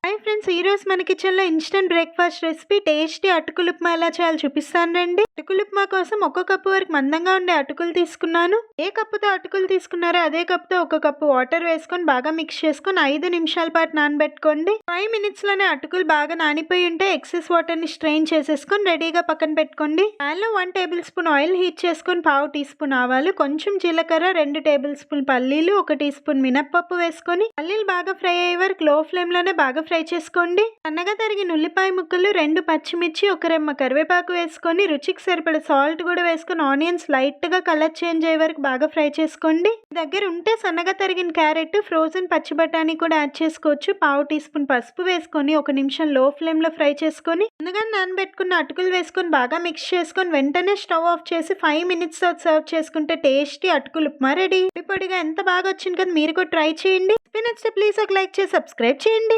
Hi friends, ఈరోజు మన కిచెన్లో ఇన్స్టెంట్ బ్రేక్ఫాస్ట్ రెసిపీ టేస్టీ అటుకులు ఉప్మా ఎలా చేయాలో చూపిస్తాను రండి. అటుకులు ఉప్మా కోసం 1 కప్పు వరకు మందంగా ఉండే అటుకులు తీసుకున్నాను. ఏ కప్పుతో అటుకులు తీసుకున్నారో అదే కప్పుతో 1 కప్పు వాటర్ వేసుకొని బాగా మిక్స్ చేసుకొని 5 నిమిషాల పాటు నానబెట్టుకోండి. 5 మినిట్స్లోనే అటుకులు బాగా నానిపోయి ఉంటే ఎక్సెస్ వాటర్ని స్ట్రెయిన్ చేసేసుకొని రెడీగా పక్కన పెట్టుకోండి. ప్యాన్లో 1 టేబుల్ స్పూన్ ఆయిల్ హీట్ చేసుకొని 1/2 టీ స్పూన్ ఆవాలు, కొంచెం జీలకర్ర, 2 టేబుల్ స్పూన్ పల్లీలు, 1 టీ స్పూన్ మినప్పప్పు వేసుకొని పల్లీలు బాగా ఫ్రై అయ్యే వరకు లో ఫ్లేమ్లోనే బాగా ఫ్రై చేసుకోండి. సన్నగా తరిగిన ఉల్లిపాయ ముక్కలు, 2 పచ్చిమిర్చి, 1 రెమ్మ కరివేపాకు వేసుకొని రుచికి సరిపడ సాల్ట్ కూడా వేసుకొని ఆనియన్స్ లైట్ గా కలర్ చేంజ్ అయ్యే వరకు బాగా ఫ్రై చేసుకోండి. దగ్గర ఉంటే సన్నగా తరిగిన క్యారెట్, ఫ్రోజన్ పచ్చి బఠానీ కూడా యాడ్ చేసుకోవచ్చు. 1/2 టీ స్పూన్ పసుపు వేసుకొని 1 నిమిషం లో ఫ్లేమ్ లో ఫ్రై చేసుకొని ముందుగా నానబెట్టుకున్న అటుకులు వేసుకొని బాగా మిక్స్ చేసుకొని వెంటనే స్టవ్ ఆఫ్ చేసి 5 మినిట్స్ సర్వ్ చేసుకుంటే టేస్టీ అటుకులు ఉప్మా రెడీ. పొడిగా ఎంత బాగా వచ్చింది కదా, మీరు కూడా ట్రై చేయండి. నచ్చితే ప్లీజ్ ఒక లైక్ చేసి సబ్స్క్రైబ్ చేయండి.